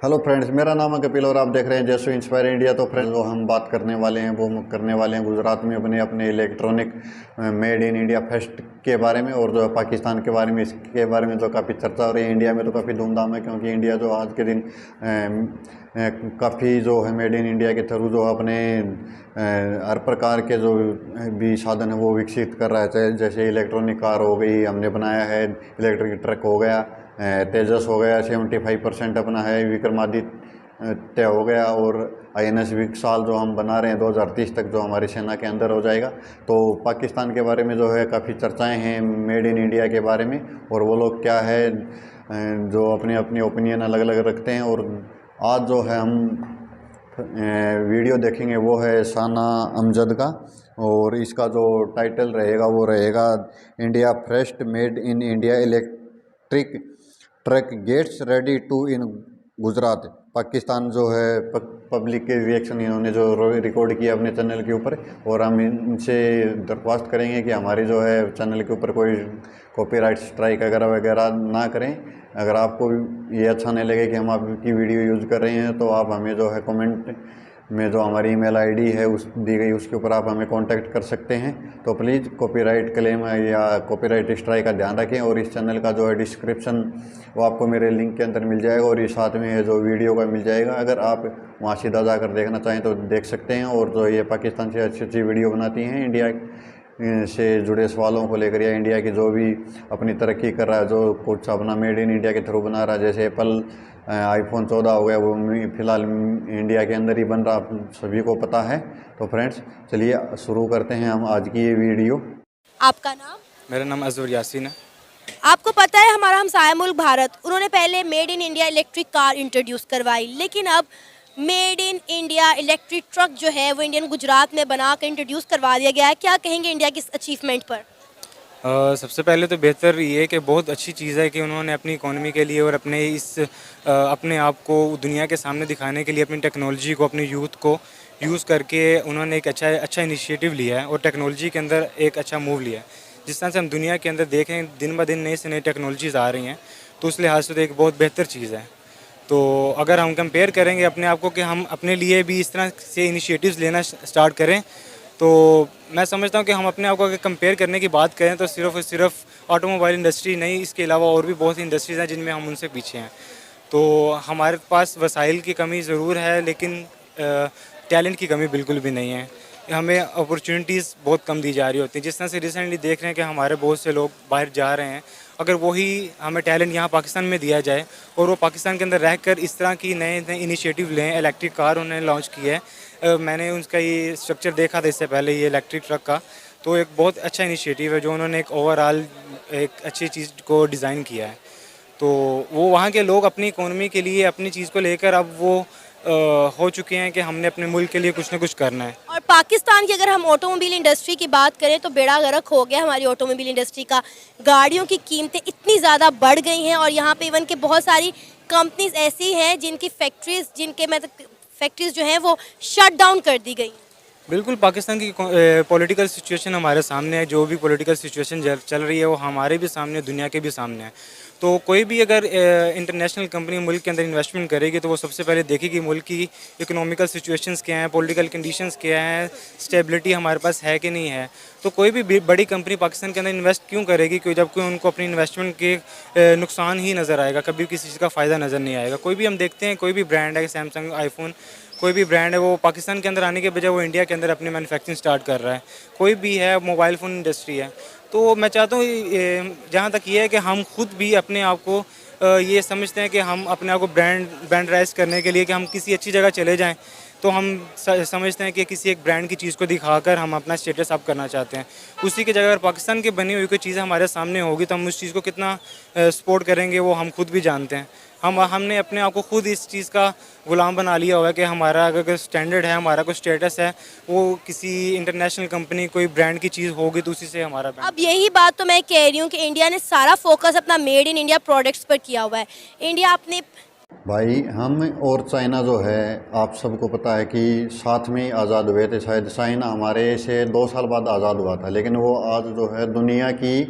Hello friends, मेरा नाम है कपिल और आप देख रहे हैं जैसो इंस्पायर इंडिया। तो फ्रेंड्स, जो हम बात करने वाले हैं वो करने वाले हैं गुजरात में अपने अपने electronic made in India fest के बारे में, और जो पाकिस्तान के बारे में, इसके बारे में जो काफ़ी चर्चा हो रही है। इंडिया में तो काफ़ी धूमधाम है, क्योंकि इंडिया जो आज के दिन काफ़ी जो है मेड इन इंडिया के थ्रू जो अपने हर प्रकार के जो भी साधन है वो विकसित कर रहा है। जैसे इलेक्ट्रॉनिक कार हो गई, हमने बनाया है इलेक्ट्रिक ट्रक हो गया, तेजस हो गया, 75% अपना है, विक्रमादित्य हो गया, और INS विकसाल जो हम बना रहे हैं 2030 तक जो हमारी सेना के अंदर हो जाएगा। तो पाकिस्तान के बारे में जो है काफ़ी चर्चाएं हैं मेड इन इंडिया के बारे में, और वो लोग क्या है जो अपनी अपनी ओपिनियन अलग अलग रखते हैं। और आज जो है हम वीडियो देखेंगे वो है साना अमजद का, और इसका जो टाइटल रहेगा वो रहेगा India first made in India electric truck gets ready to in Gujarat. Pakistan जो है पब्लिक के रिएक्शन इन्होंने जो रिकॉर्ड किया अपने चैनल के ऊपर, और हम इनसे दरख्वास्त करेंगे कि हमारी जो है चैनल के ऊपर कोई कॉपीराइट स्ट्राइक वगैरह ना करें। अगर आपको ये अच्छा नहीं लगे कि हम आपकी वीडियो यूज़ कर रहे हैं तो आप हमें जो है कमेंट में जो हमारी ईमेल आईडी है उस दी गई उसके ऊपर आप हमें कांटेक्ट कर सकते हैं। तो प्लीज़ कॉपीराइट क्लेम या कॉपीराइट स्ट्राइक का ध्यान रखें। और इस चैनल का जो है डिस्क्रिप्शन वो आपको मेरे लिंक के अंदर मिल जाएगा, और ये साथ में जो वीडियो का मिल जाएगा। अगर आप वहाँ सीधा जाकर देखना चाहें तो देख सकते हैं। और जो ये पाकिस्तान से अच्छी अच्छी वीडियो बनाती हैं इंडिया से जुड़े सवालों को लेकर, या इंडिया की जो भी अपनी तरक्की कर रहा है, जो कुछ अपना मेड इन इंडिया के थ्रू बना रहा है। जैसे एप्पल iPhone 14 हो गया, वो फिलहाल इंडिया के अंदर ही बन रहा, आप सभी को पता है। तो फ्रेंड्स, चलिए शुरू करते हैं हम आज की ये वीडियो। आपका नाम? मेरा नाम अजवर यासीन है। आपको पता है हमारा हमसाया मुल्क भारत, उन्होंने पहले made in India electric car introduce करवाई, लेकिन अब made in India electric truck जो है वो इंडियन गुजरात में बना कर इंट्रोड्यूस करवा दिया गया है। क्या कहेंगे इंडिया की इस अचीवमेंट पर? सबसे पहले तो बेहतर ये कि बहुत अच्छी चीज़ है कि उन्होंने अपनी इकोनॉमी के लिए और अपने आप को दुनिया के सामने दिखाने के लिए अपनी टेक्नोलॉजी को, अपने यूथ को यूज़ करके उन्होंने एक अच्छा इनिशिएटिव लिया है और टेक्नोलॉजी के अंदर एक अच्छा मूव लिया है। जिस तरह से हम दुनिया के अंदर देखें, दिन ब दिन नई से नई टेक्नोलॉजीज़ आ रही हैं, तो उस लिहाज से तो एक बहुत बेहतर चीज़ है। तो अगर हम कंपेयर करेंगे अपने आप को कि हम अपने लिए भी इस तरह से इनिशिएटिव्स लेना स्टार्ट करें, तो मैं समझता हूँ कि हम अपने आप को अगर कंपेयर करने की बात करें तो सिर्फ और सिर्फ ऑटोमोबाइल इंडस्ट्री नहीं, इसके अलावा और भी बहुत सी इंडस्ट्रीज़ हैं जिनमें हम उनसे पीछे हैं। तो हमारे पास वसाइल की कमी ज़रूर है, लेकिन टैलेंट की कमी बिल्कुल भी नहीं है। हमें अपॉर्चुनिटीज़ बहुत कम दी जा रही होती हैं। जिस तरह से रिसेंटली देख रहे हैं कि हमारे बहुत से लोग बाहर जा रहे हैं, अगर वही हमें टैलेंट यहाँ पाकिस्तान में दिया जाए और वो पाकिस्तान के अंदर रहकर इस तरह की नए नए इनिशिएटिव लें। इलेक्ट्रिक कार उन्होंने लॉन्च की है, मैंने उसका ये स्ट्रक्चर देखा था इससे पहले, ये इलेक्ट्रिक ट्रक का, तो एक बहुत अच्छा इनिशिएटिव है जो उन्होंने एक ओवरऑल एक अच्छी चीज़ को डिज़ाइन किया है। तो वो वहाँ के लोग अपनी इकोनॉमी के लिए अपनी चीज़ को लेकर अब वो हो चुके हैं कि हमने अपने मुल्क के लिए कुछ ना कुछ करना है। और पाकिस्तान की अगर हम ऑटोमोबाइल इंडस्ट्री की बात करें तो बेड़ा गर्क हो गया हमारी ऑटोमोबाइल इंडस्ट्री का। गाड़ियों की कीमतें इतनी ज़्यादा बढ़ गई हैं, और यहाँ पे इवन के बहुत सारी कंपनीज ऐसी हैं जिनकी फैक्ट्रीज जो हैं वो शट डाउन कर दी गई। बिल्कुल, पाकिस्तान की पॉलिटिकल सिचुएशन हमारे सामने है। जो भी पॉलिटिकल सिचुएशन चल रही है वो हमारे भी सामने, दुनिया के भी सामने है। तो कोई भी अगर इंटरनेशनल कंपनी मुल्क के अंदर इन्वेस्टमेंट करेगी तो वो सबसे पहले देखेगी मुल्क की इकोनॉमिकल सिचुएशंस क्या हैं, पॉलिटिकल कंडीशंस क्या हैं, स्टेबिलिटी हमारे पास है कि नहीं है। तो कोई भी बड़ी कंपनी पाकिस्तान के अंदर इन्वेस्ट क्यों करेगी, क्यों, जबकि उनको अपनी इन्वेस्टमेंट के नुकसान ही नज़र आएगा, कभी किसी चीज़ का फ़ायदा नज़र नहीं आएगा। कोई भी हम देखते हैं, कोई भी ब्रांड है, सैमसंग, आईफोन, कोई भी ब्रांड है, वो पाकिस्तान के अंदर आने के बजाय वो इंडिया के अंदर अपनी मैन्युफैक्चरिंग स्टार्ट कर रहा है। कोई भी है, मोबाइल फ़ोन इंडस्ट्री है। तो मैं चाहता हूँ जहाँ तक ये है कि हम खुद भी अपने आप को ये समझते हैं कि हम अपने आप को ब्रांडराइज करने के लिए कि हम किसी अच्छी जगह चले जाएं, तो हम समझते हैं कि किसी एक ब्रांड की चीज़ को दिखाकर हम अपना स्टेटस अप करना चाहते हैं। उसी की जगह अगर पाकिस्तान की बनी हुई कोई चीज़ हमारे सामने होगी तो हम उस चीज़ को कितना सपोर्ट करेंगे वो हम खुद भी जानते हैं। हमने अपने आप को खुद इस चीज़ का गुलाम बना लिया हुआ है कि हमारा अगर स्टैंडर्ड है, हमारा कोई स्टेटस है, वो किसी इंटरनेशनल कंपनी कोई ब्रांड की चीज़ होगी तो उसी से हमारा ब्रांड। अब यही बात तो मैं कह रही हूँ कि इंडिया ने सारा फोकस अपना मेड इन इंडिया प्रोडक्ट्स पर किया हुआ है। इंडिया अपने भाई, हम और चाइना जो है, आप सबको पता है कि साथ में ही आज़ाद हुए थे। शायद चाइना हमारे से 2 साल बाद आज़ाद हुआ था, लेकिन वो आज जो है दुनिया की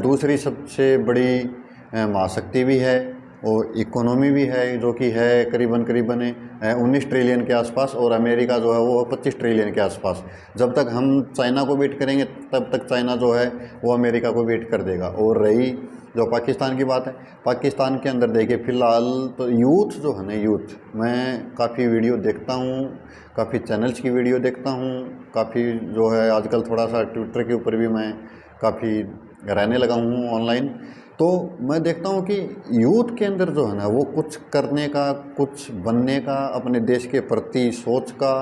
दूसरी सबसे बड़ी महाशक्ति भी है, और इकोनॉमी भी है जो कि है करीबन 19 ट्रिलियन के आसपास, और अमेरिका जो है वो 25 ट्रिलियन के आसपास। जब तक हम चाइना को बीट करेंगे तब तक चाइना जो है वो अमेरिका को बीट कर देगा। और रही जो पाकिस्तान की बात है, पाकिस्तान के अंदर देखिए फ़िलहाल तो यूथ जो है ना, यूथ, मैं काफ़ी वीडियो देखता हूँ, काफ़ी चैनल्स की वीडियो देखता हूँ, काफ़ी जो है आजकल थोड़ा सा ट्विटर के ऊपर भी मैं काफ़ी रहने लगा हूँ ऑनलाइन। तो मैं देखता हूँ कि यूथ के अंदर जो है ना वो कुछ करने का, कुछ बनने का, अपने देश के प्रति सोच का,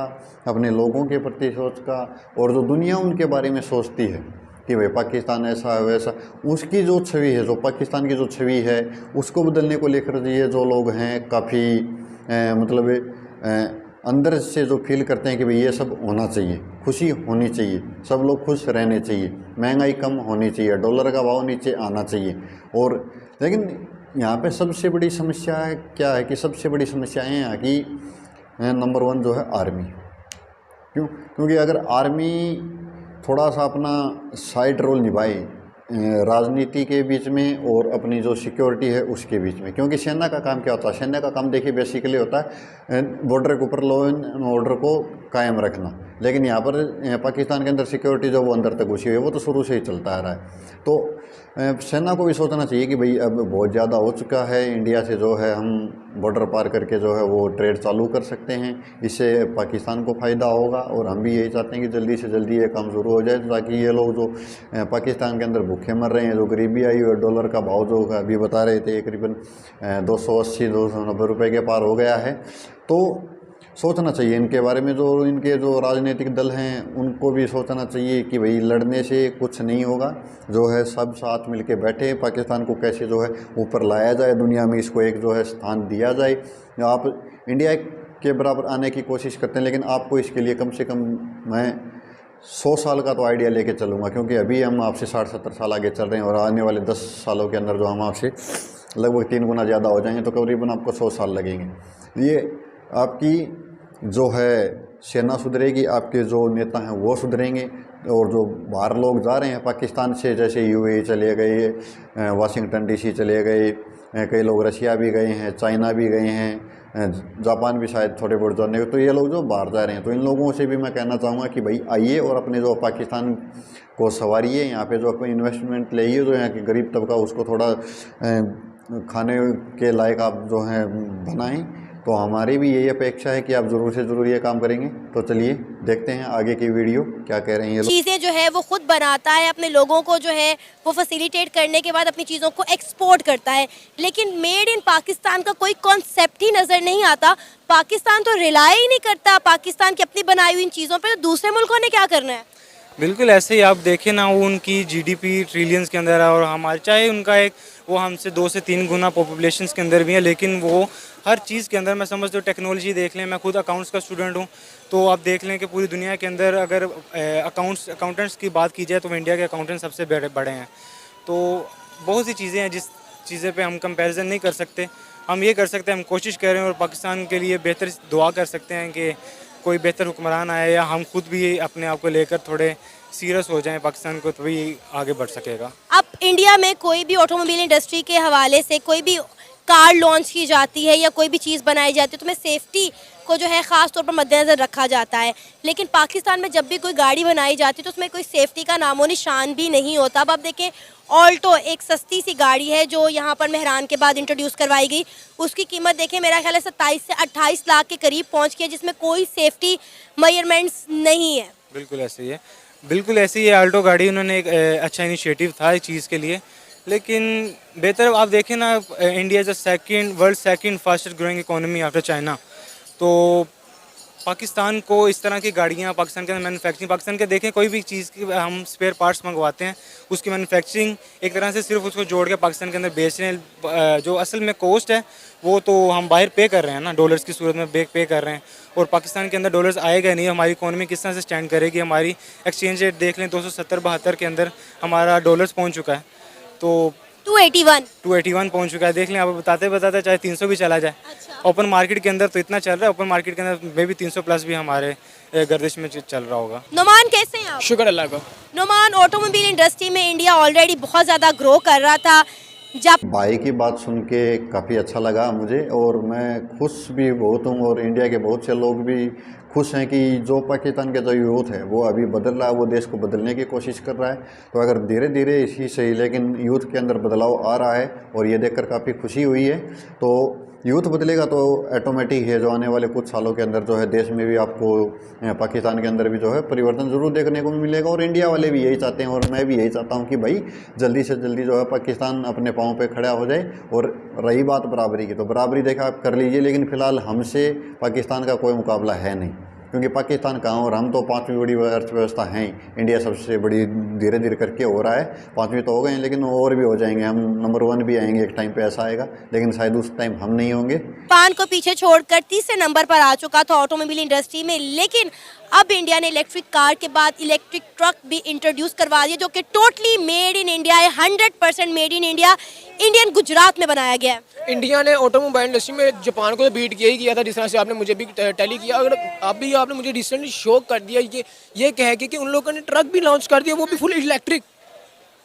अपने लोगों के प्रति सोच का, और जो दुनिया उनके बारे में सोचती है कि भाई पाकिस्तान ऐसा है वैसा, उसकी जो छवि है, जो पाकिस्तान की जो छवि है उसको बदलने को लेकर ये जो लोग हैं काफ़ी मतलब अंदर से जो फील करते हैं कि भाई ये सब होना चाहिए, खुशी होनी चाहिए, सब लोग खुश रहने चाहिए, महंगाई कम होनी चाहिए, डॉलर का भाव नीचे आना चाहिए। और लेकिन यहाँ पे सबसे बड़ी समस्या क्या है कि सबसे बड़ी समस्याएं यहाँ की नंबर 1 जो है आर्मी। क्योंकि अगर आर्मी थोड़ा सा अपना साइड रोल निभाए राजनीति के बीच में और अपनी जो सिक्योरिटी है उसके बीच में, क्योंकि सेना का काम क्या होता है, सेना का काम देखिए बेसिकली होता है बॉर्डर के ऊपर लॉ एंड ऑर्डर को कायम रखना। लेकिन यहाँ पर पाकिस्तान के अंदर सिक्योरिटी जो वो अंदर तक घुसी हुई है वो तो शुरू से ही चलता आ रहा है। तो सेना को भी सोचना चाहिए कि भाई अब बहुत ज़्यादा हो चुका है, इंडिया से जो है हम बॉर्डर पार करके जो है वो ट्रेड चालू कर सकते हैं, इससे पाकिस्तान को फ़ायदा होगा। और हम भी यही चाहते हैं कि जल्दी से जल्दी ये काम शुरू हो जाए ताकि ये लोग जो पाकिस्तान के अंदर भूखे मर रहे हैं, जो गरीबी आई और डॉलर का भाव जो अभी बता रहे थे करीबन 280-290 रुपये के पार हो गया है, तो सोचना चाहिए इनके बारे में। जो इनके जो राजनीतिक दल हैं उनको भी सोचना चाहिए कि भाई लड़ने से कुछ नहीं होगा, जो है सब साथ मिलके बैठे, पाकिस्तान को कैसे जो है ऊपर लाया जाए, दुनिया में इसको एक जो है स्थान दिया जाए। आप इंडिया के बराबर आने की कोशिश करते हैं, लेकिन आपको इसके लिए कम से कम मैं 100 साल का तो आइडिया लेके चलूँगा, क्योंकि अभी हम आपसे 60-70 साल आगे चल रहे हैं और आने वाले 10 सालों के अंदर जो हम आपसे लगभग 3 गुना ज़्यादा हो जाएंगे, तो करीबन आपको 100 साल लगेंगे। ये आपकी जो है सेना सुधरेगी, आपके जो नेता हैं वो सुधरेंगे, और जो बाहर लोग जा रहे हैं पाकिस्तान से, जैसे यूएई चले गए, वाशिंगटन डीसी चले गए, कई लोग रशिया भी गए हैं, चाइना भी गए हैं, जापान भी शायद थोड़े बहुत जाने को, तो ये लोग जो बाहर जा रहे हैं, तो इन लोगों से भी मैं कहना चाहूँगा कि भाई आइए और अपने जो पाकिस्तान को संवारिए, यहाँ पे जो अपनी इन्वेस्टमेंट लाइए, जो यहाँ की गरीब तबका उसको थोड़ा खाने के लायक आप जो हैं बनाएं। तो हमारी भी यही अपेक्षा है कि आप ज़रूर से ज़रूर ये काम करेंगे। तो चलिए देखते हैं आगे की वीडियो क्या कह रहे हैं ये लोग। चीज़ें जो है वो खुद बनाता है, अपने लोगों को जो है वो फैसिलिटेट करने के बाद अपनी चीज़ों को एक्सपोर्ट करता है, लेकिन मेड इन पाकिस्तान का कोई कॉन्सेप्ट ही नज़र नहीं आता। पाकिस्तान तो रिलाई ही नहीं करता पाकिस्तान की अपनी बनाई हुई इन चीज़ों पर, तो दूसरे मुल्कों ने क्या करना है। बिल्कुल ऐसे ही आप देखें ना, वो उनकी जीडीपी ट्रिलियंस के अंदर है और हमारे चाहे उनका एक वो हमसे 2 से 3 गुना पॉपुलेशन के अंदर भी है, लेकिन वो हर चीज़ के अंदर, मैं समझता हूँ टेक्नोलॉजी देख लें, मैं खुद अकाउंट्स का स्टूडेंट हूँ, तो आप देख लें कि पूरी दुनिया के अंदर अगर अकाउंटेंट्स की बात की जाए तो इंडिया के अकाउंटेंट सबसे बड़े हैं। तो बहुत सी चीज़ें हैं जिस चीज़ें पे हम कंपैरिजन नहीं कर सकते। हम ये कर सकते हैं, हम कोशिश करें और पाकिस्तान के लिए बेहतर दुआ कर सकते हैं कि कोई बेहतर हुक्मरान आए, या हम खुद भी अपने आप को लेकर थोड़े सीरियस हो जाएं पाकिस्तान को, तभी आगे बढ़ सकेगा। अब इंडिया में कोई भी ऑटोमोबाइल इंडस्ट्री के हवाले से कोई भी कार लॉन्च की जाती है या कोई भी चीज़ बनाई जाती है तो उसमें सेफ्टी को जो है ख़ास तौर पर मद्देनज़र रखा जाता है, लेकिन पाकिस्तान में जब भी कोई गाड़ी बनाई जाती है तो उसमें कोई सेफ्टी का नामो निशान भी नहीं होता। अब आप देखें ऑल्टो एक सस्ती सी गाड़ी है जो यहाँ पर मेहरान के बाद इंट्रोड्यूस करवाई गई, उसकी कीमत देखें मेरा ख्याल है 27 से 28 लाख के करीब पहुँच गई है, जिसमें कोई सेफ्टी मेजरमेंट्स नहीं है। बिल्कुल ऐसे ही है, बिल्कुल ऐसे ही है। आल्टो गाड़ी उन्होंने एक अच्छा इनिशिएटिव था इस चीज़ के लिए, लेकिन बेहतर आप देखें ना, India is world second fastest growing economy after China. तो पाकिस्तान को इस तरह की गाड़ियाँ, पाकिस्तान के अंदर मैन्युफैक्चरिंग, पाकिस्तान के देखें कोई भी चीज़ की हम स्पेयर पार्ट्स मंगवाते हैं, उसकी मैन्युफैक्चरिंग एक तरह से सिर्फ उसको जोड़ के पाकिस्तान के अंदर बेच रहे हैं। जो असल में कॉस्ट है वो तो हम बाहर पे कर रहे हैं ना, डॉलर्स की सूरत में पे कर रहे हैं, और पाकिस्तान के अंदर डॉलर्स आएगा नहीं, हमारी इकोनॉमी किस तरह से स्टैंड करेगी। हमारी एक्सचेंज रेट देख लें 270-72 के अंदर हमारा डॉलर्स पहुँच चुका है, तो 281 पहुंच चुका है। देख लें, आप बताते चाहे 300 भी चला जाए। अच्छा। ओपन मार्केट के अंदर तो इतना चल रहा है, ओपन मार्केट के अंदर मे भी 300 प्लस भी हमारे गर्दिश में चल रहा होगा। नुमान कैसे हैं आप? शुक्र अल्लाह को। नुमान, ऑटोमोबाइल इंडस्ट्री में इंडिया ऑलरेडी बहुत ज़्यादा ग्रो कर रहा था, जापान भाई की बात सुन के काफ़ी अच्छा लगा मुझे, और मैं खुश भी बहुत हूँ, और इंडिया के बहुत से लोग भी खुश हैं कि जो पाकिस्तान के जो यूथ है वो अभी बदल रहा है, वो देश को बदलने की कोशिश कर रहा है। तो अगर धीरे धीरे इसी सही, लेकिन यूथ के अंदर बदलाव आ रहा है, और ये देखकर काफ़ी खुशी हुई है। तो यूथ बदलेगा तो ऑटोमेटिक है जो आने वाले कुछ सालों के अंदर जो है देश में भी आपको पाकिस्तान के अंदर भी जो है परिवर्तन ज़रूर देखने को मिलेगा। और इंडिया वाले भी यही चाहते हैं, और मैं भी यही चाहता हूं कि भाई जल्दी से जल्दी जो है पाकिस्तान अपने पाँव पे खड़ा हो जाए। और रही बात बराबरी की, तो बराबरी देखा आप कर लीजिए, लेकिन फ़िलहाल हमसे पाकिस्तान का कोई मुकाबला है नहीं, क्योंकि पाकिस्तान कहाँ, और हम तो पाँचवीं बड़ी अर्थव्यवस्था हैं। इंडिया सबसे बड़ी धीरे धीरे करके हो रहा है, पाँचवीं तो हो गए हैं, लेकिन और भी हो जाएंगे, हम नंबर 1 भी आएंगे एक टाइम पे, ऐसा आएगा, लेकिन शायद उस टाइम हम नहीं होंगे। को पीछे छोड़कर तीसरे नंबर पर आ चुका था ऑटोमोबाइल इंडस्ट्री में, लेकिन अब इंडिया ने इलेक्ट्रिक कार के बाद इलेक्ट्रिक ट्रक भी इंट्रोड्यूस करवा दिया, जो कि टोटली मेड इन इंडिया है, 100% made in India, Indian Gujarat में बनाया गया है। इंडिया ने ऑटोमोबाइल इंडस्ट्री में जापान को तो बीट किया ही किया था, जिस तरह से आपने मुझे भी टैली किया। अगर आपने मुझे रिसेंटली शॉक कर दिया ये कह के कि उन लोगों ने ट्रक भी लॉन्च कर दिया, वो भी फुल इलेक्ट्रिक,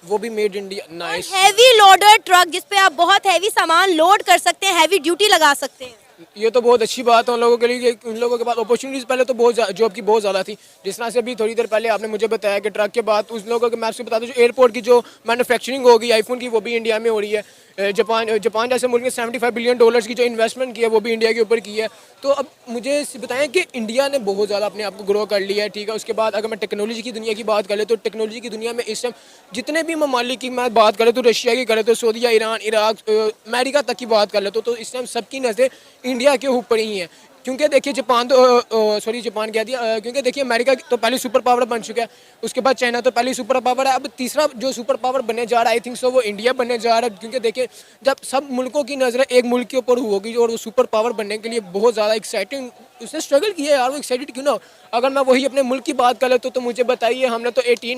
वो भी made India. Nice. Heavy loader truck जिसपे आप बहुत हैवी सामान लोड कर सकते हैं, हैवी ड्यूटी लगा सकते हैं। ये तो बहुत अच्छी बात है उन लोगों के लिए, उन लोगों के पास अपॉर्चुनिटीज़ पहले तो बहुत जॉब की बहुत ज़्यादा थी। जिस तरह से अभी थोड़ी देर पहले आपने मुझे बताया कि ट्रक के बाद उस लोगों के, मैं आपसे बता दूं, जो एयरपोर्ट की जो मैन्युफैक्चरिंग होगी आईफोन की, वो भी इंडिया में हो रही है। जापान जैसे मुल्क ने $75 बिलियन की जो इन्वेस्टमेंट की है वो भी इंडिया के ऊपर की है। तो अब मुझे बताएं कि इंडिया ने बहुत ज़्यादा अपने आप को ग्रो कर लिया है, ठीक है। उसके बाद अगर मैं टेक्नोलॉजी की दुनिया की बात करें तो टेक्नोलॉजी की दुनिया में इस टाइम जितने भी ममालिक की मैं बात करें, तो रशिया की करें, तो सऊदीया, ईरान, इराक, अमेरिका तक की बात कर ले तो इस टाइम सबकी नज़र इंडिया के ऊपर ही है। क्योंकि देखिए जापान कह दिया, क्योंकि देखिए अमेरिका तो पहले सुपर पावर बन चुका है, उसके बाद चाइना तो पहले सुपर पावर है, अब तीसरा जो सुपर पावर बनने जा रहा है आई थिंक सो वो इंडिया बनने जा रहा है। क्योंकि देखिए जब सब मुल्कों की नज़र एक मुल्क के ऊपर होगी और वो सुपर पावर बनने के लिए बहुत ज़्यादा एक्साइटिंग उसने स्ट्रगल किया है यार, वो एक्साइटेड क्यों ना हो। अगर मैं वही अपने मुल्क की बात कर ले तो मुझे बताइए, हमने तो 18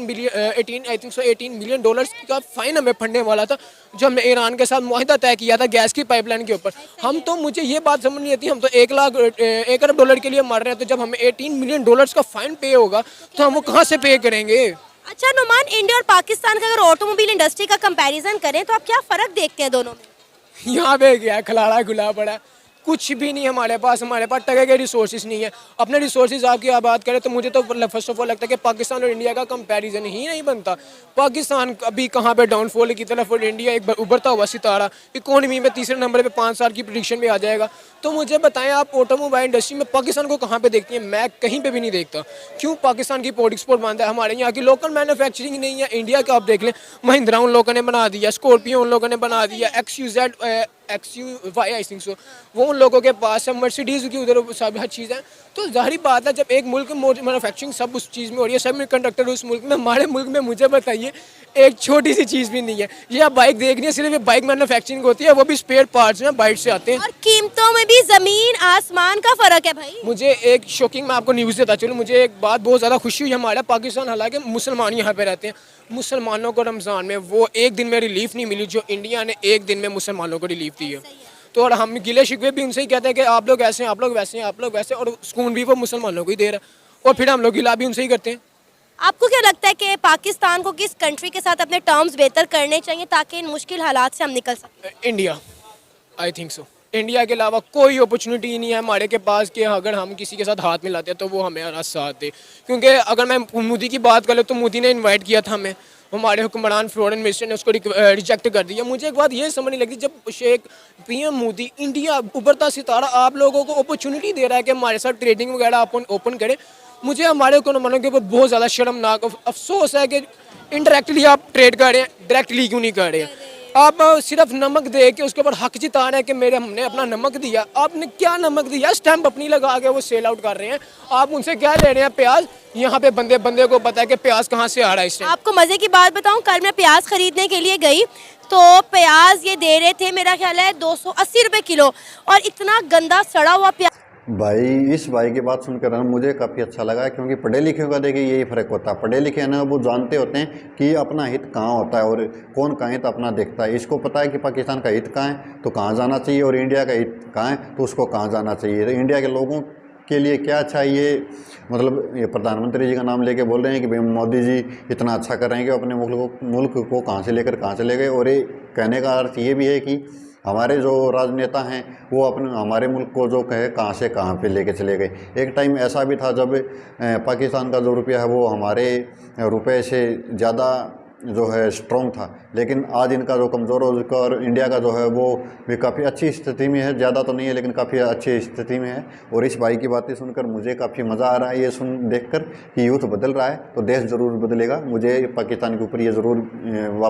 मिलियन डॉलर्स का फाइन हमें फंडने वाला था, जो हमने ईरान के साथ मुआहदा तय किया था गैस की पाइपलाइन के ऊपर। हम तो, मुझे ये बात समझ नहीं आती, हम तो $1 अरब के लिए मर रहे हैं, तो जब हमें $18 मिलियन का फाइन पे होगा तो हम वो कहाँ से पे करेंगे। अच्छा नुमान, इंडिया और पाकिस्तान का अगर ऑटोमोबाइल इंडस्ट्री का कंपैरिजन करें तो आप क्या फर्क देखते हैं दोनों में? यहाँ पे क्या खिलाड़ा खुला पड़ा, कुछ भी नहीं हमारे पास टके के रिसोर्सेज नहीं है। अपने रिसोर्सेज आपकी बात करें तो मुझे तो फर्स्ट ऑफ ऑल लगता है कि पाकिस्तान और इंडिया का कंपैरिजन ही नहीं बनता। पाकिस्तान अभी कहाँ पे डाउनफॉल की तरफ और इंडिया एक उभरता हुआ सितारा, इकोनॉमी में तीसरे नंबर पे 5 साल की प्रेडिक्शन में आ जाएगा। तो मुझे बताएं आप ऑटोमोबाइल इंडस्ट्री में पाकिस्तान को कहाँ पे देखती हैं? मैं कहीं पे भी नहीं देखता। क्यों? पाकिस्तान की इम्पोर्ट एक्सपोर्ट बंद है, हमारे यहाँ की लोकल मैन्युफैक्चरिंग नहीं है। इंडिया का आप देख लें, महिंद्रा उन लोगों ने बना दिया, स्कॉर्पियो उन लोगों ने बना दिया, XUV आई थिंक सो वो उन लोगों के पास है, मर्सिडीज़ की उधर सब हर चीज़ है। तो जाहिर बात है जब एक मुल्क में मैन्युफैक्चरिंग सब उस चीज़ में हो रही है, सब कंडक्टर उस मुल्क में, हमारे मुल्क में मुझे बताइए एक छोटी सी चीज़ भी नहीं है। ये आप बाइक देख रही है, सिर्फ ये बाइक मैन्युफैक्चरिंग होती है, वो भी स्पेयर पार्ट्स में बाइट से आते हैं। और कीमतों में भी जमीन आसमान का फर्क है भाई। मुझे एक शॉकिंग, मैं आपको न्यूज़ देता चलूँ, मुझे एक बात बहुत ज़्यादा खुशी हुई। हमारा पाकिस्तान, हालांकि मुसलमान यहाँ पे रहते हैं, मुसलमानों को रमज़ान में वो एक दिन में रिलीफ नहीं मिली जो इंडिया ने एक दिन में मुसलमानों को रिलीफ दी है। तो और हम गिले शिकवे भी उनसे ही कहते हैं कि आप लोग ऐसे हैं, आप लोग वैसे हैं, आप लोग वैसे, और सुकून भी वो मुसलमानों को ही दे रहा है, और फिर हम लोग गिला भी उनसे ही करते हैं। आपको क्या लगता है कि पाकिस्तान को किस कंट्री के साथ अपने टर्म्स बेहतर करने चाहिए ताकि इन मुश्किल हालात से हम निकल सकें? India, I think so. India के अलावा कोई अपॉर्चुनिटी नहीं है हमारे के पास कि अगर हम किसी के साथ हाथ मिलाते हैं तो वो हमें साथ दे। क्योंकि अगर मैं मोदी की बात करूँ तो मोदी ने इन्वाइट किया था हमें, हमारे हुक्मरान फॉरेन मिनिस्टर ने उसको रिजेक्ट कर दिया। मुझे एक बात ये समझ नहीं लगती, जब शेख PM मोदी, इंडिया उभरता सितारा, आप लोगों को अपॉर्चुनिटी दे रहा है कि हमारे साथ ट्रेडिंग वगैरह अपन ओपन करें, मुझे हमारे हुक्मरानों के ऊपर बहुत ज़्यादा शर्मनाक अफसोस है कि इनडायरेक्टली आप ट्रेड कर रहे हैं, डायरेक्टली क्यों नहीं कर रहे हैं। आप सिर्फ नमक दे के उसके ऊपर हक जिता रहे हैं कि हमने अपना नमक दिया। आपने क्या नमक दिया? स्टैंप अपनी लगा के वो सेल आउट कर रहे हैं। आप उनसे क्या ले रहे हैं? प्याज। यहाँ पे बंदे को पता है कि प्याज कहाँ से आ रहा है इस टाइम। आपको मजे की बात बताऊं, कल मैं प्याज खरीदने के लिए गई तो प्याज ये दे रहे थे, मेरा ख्याल है 280 रुपए किलो, और इतना गंदा सड़ा हुआ प्याज। भाई इस भाई की बात सुनकर ना मुझे काफ़ी अच्छा लगा, क्योंकि पढ़े लिखे का देखिए यही फ़र्क होता है। पढ़े लिखे ना वो जानते होते हैं कि अपना हित कहाँ होता है और कौन कहाँ हित अपना देखता है। इसको पता है कि पाकिस्तान का हित कहाँ है तो कहाँ जाना चाहिए, और इंडिया का हित कहाँ है तो उसको कहाँ जाना चाहिए। तो इंडिया के लोगों के लिए क्या चाहिए, मतलब ये प्रधानमंत्री जी का नाम लेके बोल रहे हैं कि भाई मोदी जी इतना अच्छा कर रहे हैं कि अपने मुल्क को कहाँ से लेकर कहाँ चले गए। और ये कहने का अर्थ ये भी है कि हमारे जो राजनेता हैं वो अपने हमारे मुल्क को जो कहे कहाँ से कहाँ पे लेके चले गए। एक टाइम ऐसा भी था जब पाकिस्तान का जो रुपया है वो हमारे रुपए से ज़्यादा जो है स्ट्रॉन्ग था, लेकिन आज इनका जो कमज़ोर हो चुका और इंडिया का जो है वो भी काफ़ी अच्छी स्थिति में है, ज़्यादा तो नहीं है लेकिन काफ़ी अच्छी स्थिति में है। और इस भाई की बातें सुनकर मुझे काफ़ी मज़ा आ रहा है, ये देखकर कि यूथ बदल रहा है तो देश ज़रूर बदलेगा। मुझे पाकिस्तान के ऊपर ये ज़रूर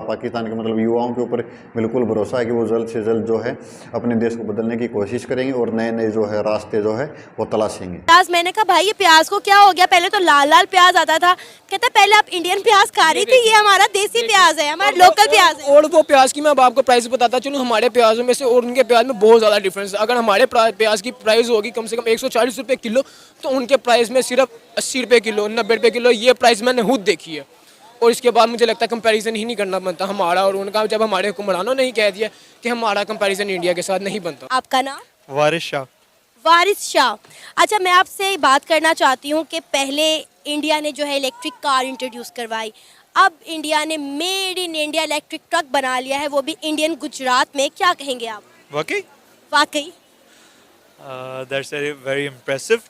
पाकिस्तान के मतलब युवाओं के ऊपर बिल्कुल भरोसा है कि वो जल्द से जल्द जो है अपने देश को बदलने की कोशिश करेंगे और नए नए जो है रास्ते जो है वो तलाशेंगे। प्याज, मैंने कहा भाई ये प्याज को क्या हो गया, पहले तो लाल लाल प्याज आता था, कहता पहले आप इंडियन प्याज खा रही थी, ये हमारा देसी प्याज है, हमारा लोकल प्याज है। और वो प्याज की मैं अब आपको प्राइस बताता चलूँ, हमारे प्याजों में से और उनके प्याज में बहुत ज़्यादा डिफरेंस है। अगर हमारे प्याज की प्राइस होगी कम से कम 140 रुपये किलो, तो उनके प्राइस में सिर्फ 80 रुपये किलो, 90 रुपये किलो, ये प्राइस मैंने खुद देखी है। और इसके बाद मुझे लगता है कंपैरिजन ही नहीं करना बनता हमारा और उनका, जब हमारे हुक्मरानों ने ही कह दिया कि हमारा कंपैरिजन इंडिया के साथ नहीं बनता। आपका नाम? वारिस शाह। वारिस शाह। अच्छा, मैं आपसे बात करना चाहती हूँ कि पहले इंडिया ने जो है इलेक्ट्रिक कार इंट्रोड्यूस करवाई, अब इंडिया ने made in India electric truck बना लिया है, वो भी इंडियन गुजरात में। क्या कहेंगे आप? वाकई दैट्स वेरी इम्प्रेसिव।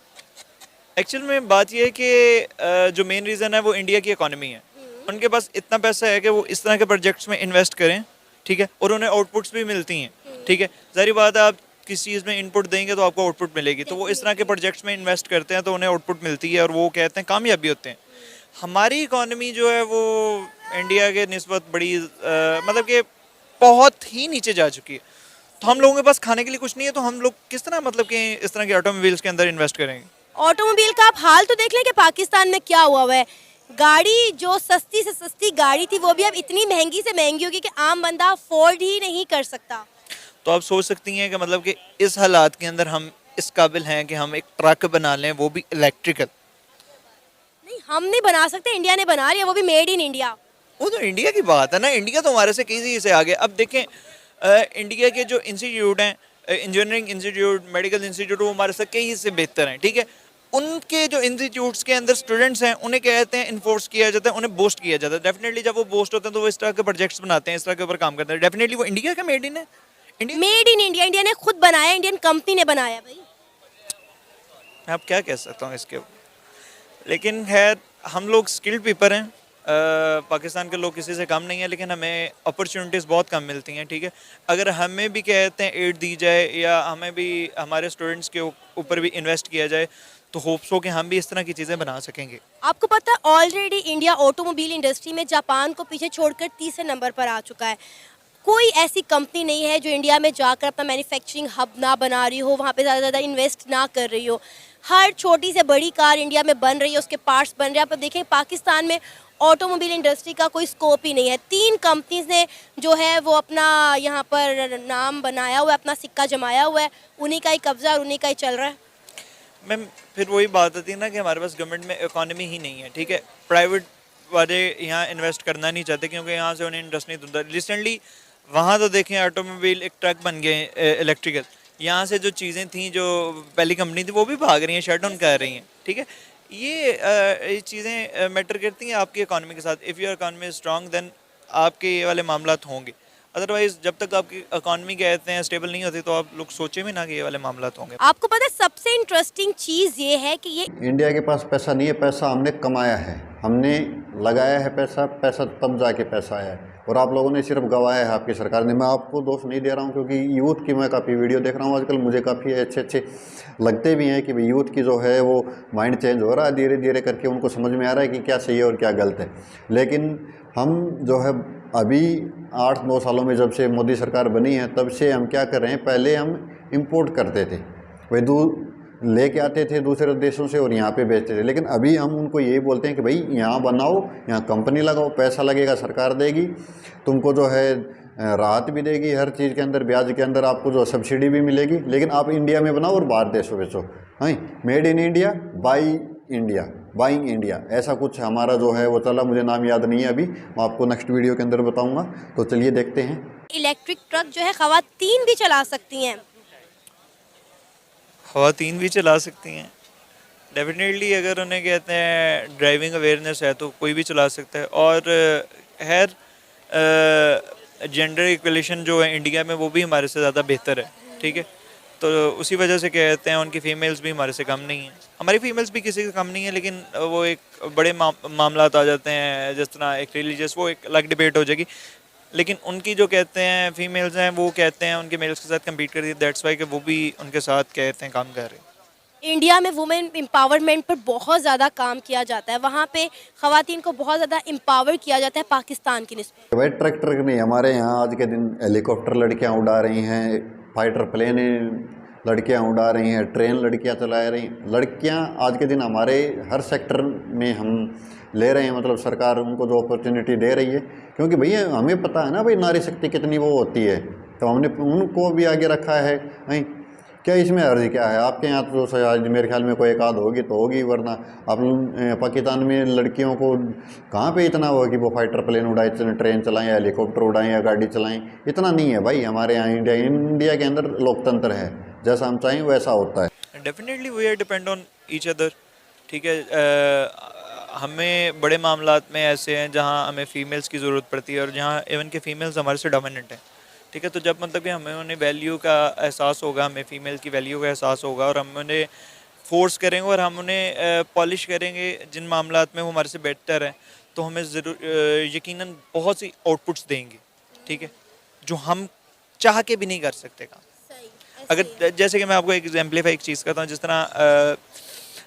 एक्चुअल में बात यह है कि जो मेन रीज़न है वो इंडिया की इकोनॉमी है। उनके पास इतना पैसा है कि वो इस तरह के प्रोजेक्ट्स में इन्वेस्ट करें, ठीक है, और उन्हें आउटपुट्स भी मिलती हैं, ठीक है। ज़ाहिर बात है, आप किसी चीज़ में इनपुट देंगे तो आपको आउटपुट मिलेगी, तो वो इस तरह के प्रोजेक्ट्स में इन्वेस्ट करते हैं तो उन्हें आउटपुट मिलती है और वो कहते हैं कामयाबी होते हैं। हमारी इकोनॉमी जो है वो इंडिया के निस्बत बड़ी मतलब कि बहुत ही नीचे जा चुकी है, तो हम लोगों के पास खाने के लिए कुछ नहीं है, तो हम लोग किस तरह मतलब कि इस तरह के ऑटोमोबाइल्स के अंदर इन्वेस्ट करेंगे। ऑटोमोबाइल का आप हाल तो देख लें कि पाकिस्तान में क्या हुआ है। गाड़ी जो सस्ती से सस्ती गाड़ी थी वो भी अब इतनी महंगी से महंगी होगी कि आम बंदा अफोर्ड ही नहीं कर सकता। तो आप सोच सकती हैं कि मतलब कि इस हालात के अंदर हम इस काबिल हैं कि हम एक ट्रक बना लें, वो भी इलेक्ट्रिकल। नहीं, हम नहीं बना सकते, इंडिया ने बना लिया, वो भी मेड इन इंडिया। वो तो इंडिया की बात है ना, इंडिया तो हमारे से किसी से आगे। अब देखें इंडिया के जो इंस्टीट्यूट हैं, इंजीनियरिंग इंस्टीट्यूट, मेडिकल इंस्टीट्यूट, वो हमारे से कई से बेहतर हैं, ठीक है। उनके जो इंस्टीट्यूट्स के अंदर स्टूडेंट्स हैं उन्हें कहते हैं इन्फोर्स किया जाता है, उन्हें बूस्ट किया जाता है। डेफिनेटली जब वो बूस्ट होते हैं तो वो इस तरह के प्रोजेक्ट्स बनाते हैं, इस तरह के ऊपर काम करते हैं। डेफिनेटली वो इंडिया का मेड इन है, मेड इन इंडिया, इंडिया ने खुद बनाया, इंडियन कंपनी ने बनाया भाई। मैं अब क्या कह सकता हूँ इसके ऊपर, लेकिन खैर हम लोग स्किल्ड पीपल हैं। पाकिस्तान के लोग किसी से कम नहीं है, लेकिन हमें अपॉर्चुनिटीज़ बहुत कम मिलती हैं, ठीक है। अगर हमें भी कहते हैं एड दी जाए या हमें भी हमारे स्टूडेंट्स के ऊपर भी इन्वेस्ट किया जाए तो होप्स हो कि हम भी इस तरह की चीज़ें बना सकेंगे। आपको पता है ऑलरेडी इंडिया ऑटोमोबाइल इंडस्ट्री में जापान को पीछे छोड़कर तीसरे नंबर पर आ चुका है। कोई ऐसी कंपनी नहीं है जो इंडिया में जाकर अपना मैन्युफैक्चरिंग हब ना बना रही हो, वहाँ पे ज़्यादा इन्वेस्ट ना कर रही हो। हर छोटी से बड़ी कार इंडिया में बन रही है, उसके पार्ट्स बन रहे हैं। आप देखें पाकिस्तान में ऑटोमोबाइल इंडस्ट्री का कोई स्कोप ही नहीं है। 3 कंपनीज ने जो है वो अपना यहाँ पर नाम बनाया हुआ है, अपना सिक्का जमाया हुआ है, उन्हीं का ही कब्जा और उन्हीं का ही चल रहा है। मैम फिर वही बात आती है ना कि हमारे पास गवर्नमेंट में इकोनॉमी ही नहीं है, ठीक है। प्राइवेट वाले यहाँ इन्वेस्ट करना नहीं चाहते क्योंकि यहाँ से उन्हें इंटरेस्ट नहीं होता। रिसेंटली वहाँ तो देखें ऑटोमोबाइल एक ट्रक बन गए इलेक्ट्रिकल, यहाँ से जो चीज़ें थी जो पहली कंपनी थी वो भी भाग रही हैं, शट डाउन कर रही हैं, ठीक है। ये चीज़ें मैटर करती हैं आपकी इकॉनमी के साथ। If your economy is strong then आपके ये वाले मामलात होंगे, अदरवाइज जब तक आपकी इकॉनमी कहते हैं स्टेबल नहीं होती तो आप लोग सोचे भी ना कि ये वाले मामलात होंगे। आपको पता है सबसे इंटरेस्टिंग चीज़ ये है कि ये इंडिया के पास पैसा नहीं है, पैसा हमने कमाया है, हमने लगाया है पैसा, पैसा तब जाके पैसा आया है और आप लोगों ने सिर्फ गवाया है आपकी सरकार ने। मैं आपको दोष नहीं दे रहा हूँ क्योंकि यूथ की मैं काफ़ी वीडियो देख रहा हूँ आजकल, मुझे काफ़ी अच्छे लगते भी हैं कि भाई यूथ की जो है वो माइंड चेंज हो रहा है धीरे धीरे करके, उनको समझ में आ रहा है कि क्या सही है और क्या गलत है। लेकिन हम जो है अभी 8-9 सालों में जब से मोदी सरकार बनी है तब से हम क्या कर रहे हैं, पहले हम इम्पोर्ट करते थे, वही लेके आते थे दूसरे देशों से और यहाँ पे बेचते थे। लेकिन अभी हम उनको यही बोलते हैं कि भाई यहाँ बनाओ, यहाँ कंपनी लगाओ, पैसा लगेगा, सरकार देगी, तुमको जो है राहत भी देगी हर चीज़ के अंदर, ब्याज के अंदर आपको जो सब्सिडी भी मिलेगी, लेकिन आप इंडिया में बनाओ और बाहर देशों बेचो। हाँ, made in India, by India, buying India, ऐसा कुछ हमारा जो है वो चला, मुझे नाम याद नहीं है अभी, मैं आपको नेक्स्ट वीडियो के अंदर बताऊँगा। तो चलिए देखते हैं। इलेक्ट्रिक ट्रक जो है ख़वातीन भी चला सकती हैं। ख़वातीन भी चला सकती हैं, डेफिनेटली अगर उन्हें कहते हैं ड्राइविंग अवेयरनेस है तो कोई भी चला सकता है। और खैर जेंडर इक्वलेशन जो है इंडिया में वो भी हमारे से ज़्यादा बेहतर है, ठीक है। तो उसी वजह से कहते हैं उनकी फ़ीमेल्स भी हमारे से कम नहीं हैं, हमारी फ़ीमेल्स भी किसी से कम नहीं है, लेकिन वो एक बड़े मामलात आ जाते हैं, जिस तरह एक रिलीजियस, वो एक अलग डिबेट हो जाएगी। लेकिन उनकी जो कहते हैं फीमेल्स हैं वो कहते हैं उनके मेल्स के साथ कम्पीट कर रही है, दैट्स वाई कि वो भी उनके साथ कहते हैं काम कर रहे हैं। इंडिया में वुमेन एम्पावरमेंट पर बहुत ज़्यादा काम किया जाता है, वहाँ पे ख़वातीन को बहुत ज़्यादा एम्पावर किया जाता है पाकिस्तान की निस्बत। भाई ट्रैक्टर नहीं, हमारे यहाँ आज के दिन हेलीकॉप्टर लड़कियाँ उड़ा रही हैं, फाइटर प्लेन लड़कियाँ उड़ा रही हैं, ट्रेन लड़कियाँ चला रही हैं। लड़कियाँ आज के दिन हमारे हर सेक्टर में हम ले रहे हैं, मतलब सरकार उनको जो अपॉर्चुनिटी दे रही है, क्योंकि भैया हमें पता है ना भाई नारी शक्ति कितनी वो होती है, तो हमने उनको भी आगे रखा है। नहीं क्या इसमें अर्जी क्या है? आपके यहाँ तो शायद मेरे ख्याल में कोई एक आध होगी तो होगी, वरना आप पाकिस्तान में लड़कियों को कहाँ पे इतना हो कि वो फाइटर प्लेन उड़ाए, ट्रेन चलाएं, या हेलीकॉप्टर उड़ाएं, या गाड़ी चलाएं, इतना नहीं है भाई। हमारे यहाँ इंडिया के अंदर लोकतंत्र है, जैसा हम चाहें वैसा होता है। Definitely we are depend on each other, ठीक है। हमें बड़े मामलात में ऐसे हैं जहाँ हमें फ़ीमेल्स की ज़रूरत पड़ती है और जहाँ इवन के फ़ीमेल्स हमारे से डोमिनेंट हैं, ठीक है। तो जब मतलब कि हमें उन्हें वैल्यू का एहसास होगा, हमें फ़ीमेल की वैल्यू का एहसास होगा और हम उन्हें फोर्स करेंगे और हम उन्हें पॉलिश करेंगे जिन मामलात में वो हमारे से बेहतर है, तो हमें ज़रूर यकीनन बहुत सी आउटपुट्स देंगे, ठीक है, जो हम चाह के भी नहीं कर सकते काम। अगर जैसे कि मैं आपको एक एग्जाम्पलीफाई एक चीज़ करता हूँ, जिस तरह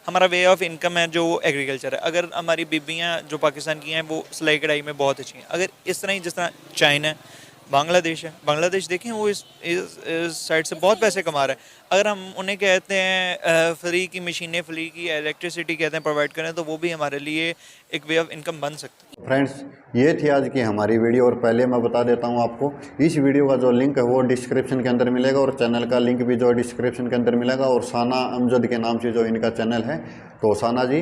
हमारा वे ऑफ इनकम है जो एग्रीकल्चर है। अगर हमारी बीबियाँ जो पाकिस्तान की हैं वो सिलाई कढ़ाई में बहुत अच्छी हैं, अगर इस तरह ही जिस तरह चाइना है, बांग्लादेश है, बांग्लादेश देखें वो इस साइड से बहुत पैसे कमा रहा है, अगर हम उन्हें कहते हैं फ्री की मशीनें, फ्री की इलेक्ट्रिसिटी कहते हैं प्रोवाइड करें, तो वो भी हमारे लिए एक वे ऑफ इनकम बन सकती है। फ्रेंड्स ये थी आज की हमारी वीडियो, और पहले मैं बता देता हूँ आपको, इस वीडियो का जो लिंक है वो डिस्क्रिप्शन के अंदर मिलेगा, और चैनल का लिंक भी जो डिस्क्रिप्शन के अंदर मिलेगा। और साना अमजद के नाम से जो इनका चैनल है, तो साना जी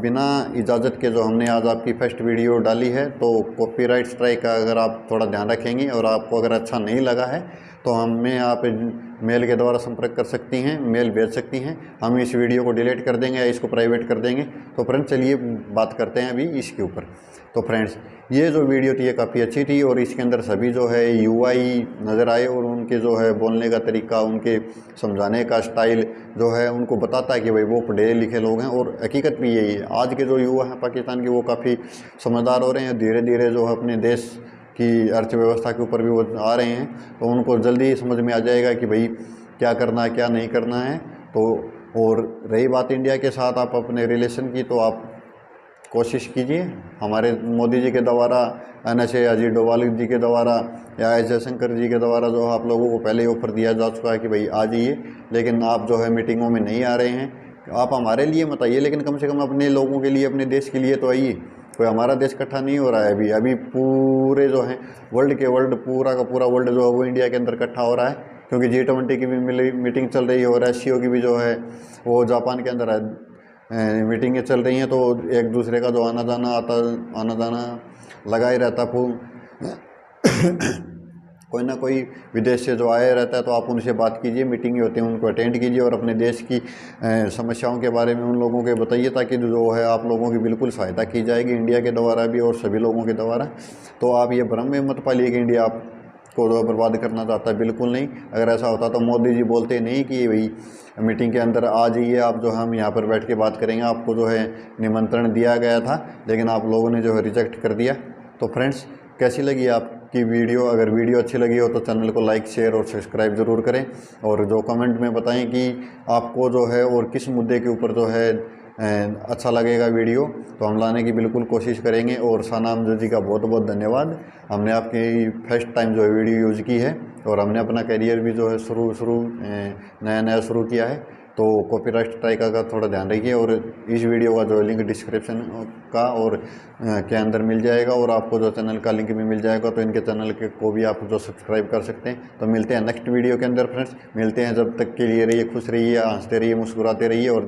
बिना इजाज़त के जो हमने आज आपकी फर्स्ट वीडियो डाली है, तो कॉपीराइट स्ट्राइक का अगर आप थोड़ा ध्यान रखेंगे और आपको अगर अच्छा नहीं लगा है तो हमें आप मेल के द्वारा संपर्क कर सकती हैं, मेल भेज सकती हैं, हम इस वीडियो को डिलीट कर देंगे या इसको प्राइवेट कर देंगे। तो फ्रेंड्स चलिए बात करते हैं अभी इसके ऊपर। तो फ्रेंड्स ये जो वीडियो थी ये काफ़ी अच्छी थी, और इसके अंदर सभी जो है यूआई नज़र आए, और उनके जो है बोलने का तरीका, उनके समझाने का स्टाइल जो है उनको बताता है कि भाई वो पढ़े लिखे लोग हैं। और हकीकत भी यही है, आज के जो युवा हैं पाकिस्तान के वो काफ़ी समझदार हो रहे हैं, धीरे धीरे जो है अपने देश की अर्थव्यवस्था के ऊपर भी वो आ रहे हैं, तो उनको जल्दी समझ में आ जाएगा कि भाई क्या करना है क्या नहीं करना है। तो और रही बात इंडिया के साथ आप अपने रिलेशन की, तो आप कोशिश कीजिए, हमारे मोदी जी के द्वारा, NSA अजीत डोभाल जी के द्वारा या एस जयशंकर जी के द्वारा जो आप लोगों को पहले ही ऑफर दिया जा चुका है कि भाई आ जाइए, लेकिन आप जो है मीटिंगों में नहीं आ रहे हैं। आप हमारे लिए मत आइए, लेकिन कम से कम अपने लोगों के लिए, अपने देश के लिए तो आइए। कोई हमारा देश इकट्ठा नहीं हो रहा है अभी पूरे जो हैं वर्ल्ड पूरा का पूरा वर्ल्ड जो है वो इंडिया के अंदर इकट्ठा हो रहा है, क्योंकि G20 की भी मीटिंग चल रही है, और SCO की भी जो है वो जापान के अंदर है, मीटिंगें चल रही हैं। तो एक दूसरे का जो आना जाना लगा ही रहता कोई ना कोई विदेश से जो आया रहता है, तो आप उनसे बात कीजिए, मीटिंगें होती हैं उनको अटेंड कीजिए, और अपने देश की समस्याओं के बारे में उन लोगों के बताइए, ताकि जो है आप लोगों की बिल्कुल सहायता की जाएगी इंडिया के द्वारा भी और सभी लोगों के द्वारा। तो आप ये भ्रम में मत पालिए कि इंडिया आपको बर्बाद करना चाहता है, बिल्कुल नहीं। अगर ऐसा होता तो मोदी जी बोलते नहीं कि भाई मीटिंग के अंदर आ जाइए आप, जो हम यहाँ पर बैठ के बात करेंगे। आपको जो है निमंत्रण दिया गया था, लेकिन आप लोगों ने जो है रिजेक्ट कर दिया। तो फ्रेंड्स कैसी लगी आपकी वीडियो? अगर वीडियो अच्छी लगी हो तो चैनल को लाइक, शेयर और सब्सक्राइब ज़रूर करें, और जो कमेंट में बताएं कि आपको जो है और किस मुद्दे के ऊपर जो है अच्छा लगेगा वीडियो, तो हम लाने की बिल्कुल कोशिश करेंगे। और साना अमजद जी का बहुत बहुत धन्यवाद, हमने आपकी फर्स्ट टाइम जो है वीडियो यूज़ की है, और हमने अपना करियर भी जो है नया शुरू किया है। तो कॉपीराइट स्ट्राइक का थोड़ा ध्यान रखिए, और इस वीडियो का जो लिंक डिस्क्रिप्शन का और के अंदर मिल जाएगा, और आपको जो चैनल का लिंक भी मिल जाएगा, तो इनके चैनल के को भी आप जो सब्सक्राइब कर सकते हैं। तो मिलते हैं नेक्स्ट वीडियो के अंदर फ्रेंड्स, मिलते हैं, जब तक के लिए रहिए खुश रहिए, हंसते रहिए, मुस्कुराते रहिए, और